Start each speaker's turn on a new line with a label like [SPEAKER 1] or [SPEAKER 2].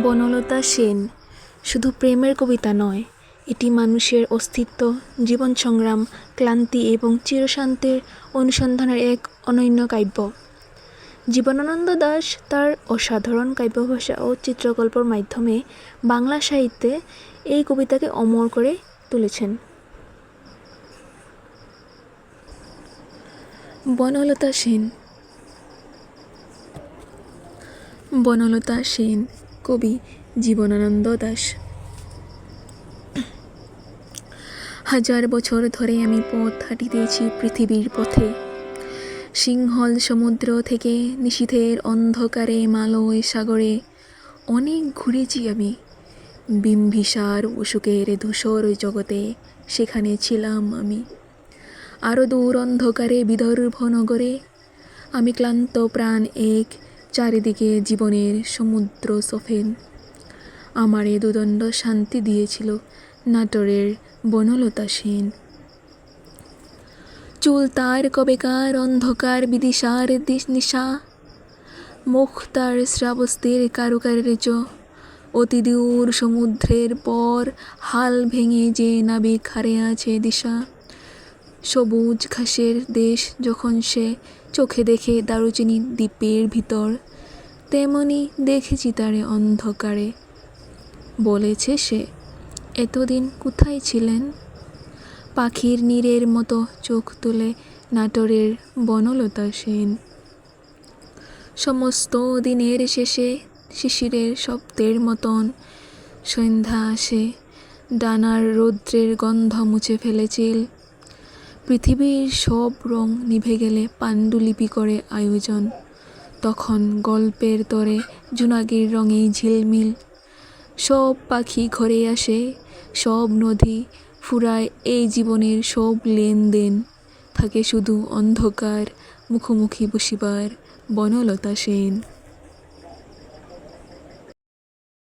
[SPEAKER 1] বনলতা সেন শুধু প্রেমের কবিতা নয়, এটি মানুষের অস্তিত্ব, জীবন সংগ্রাম, ক্লান্তি এবং চিরশান্তির অনুসন্ধানের এক অনন্য কাব্য। জীবনানন্দ দাশ তার অসাধারণ কাব্যভাষা ও চিত্রকল্পের মাধ্যমে বাংলা সাহিত্যে এই কবিতাকে অমর করে তুলেছেন। বনলতা সেন। বনলতা সেন কবি জীবনানন্দ দাশ। হাজার বছর ধরে আমি পথ হাঁটিতেছি পৃথিবীর পথে, সিংহল সমুদ্র থেকে নিশীথের অন্ধকারে মালয় সাগরে অনেক ঘুরেছি আমি। বিম্বিসার অশোকের ধূসর জগতে সেখানে ছিলাম আমি। আরও দূর অন্ধকারে বিদর্ভ নগরে আমি ক্লান্ত প্রাণ এক, চারিদিকে জীবনের সমুদ্র সফেন। আমারে দুদণ্ড শান্তি দিয়েছিল নাটোরের বনলতা সেন। চুল তার কবেকার অন্ধকার বিদিশার নিশা, মুখ তার শ্রাবস্তির কারুকার্য, অতি দূর সমুদ্রের পর হাল ভেঙে যে নাবিক হারে আছে দিশা। সবুজ ঘাসের দেশ যখন সে চোখে দেখে দারুচিনি দ্বীপের ভিতর, তেমনি দেখেছি তারে অন্ধকারে। বলেছে সে, এতদিন কোথায় ছিলেন? পাখির নীড়ের মতো চোখ তুলে নাটোরের বনলতা সেন। সমস্ত দিনের শেষে শিশিরের শব্দের মতন সন্ধ্যা আসে, ডানার রৌদ্রের গন্ধ মুছে ফেলেছিল। পৃথিবীর সব রং নিভে গেলে পাণ্ডুলিপি করে আয়োজন, তখন গল্পের তরে জোনাকির রঙে ঝিলমিল। সব পাখি ঘরে আসে, সব নদী ফুরায় এই জীবনের সব লেনদেন, থাকে শুধু অন্ধকার মুখোমুখি বসিবার বনলতা সেন।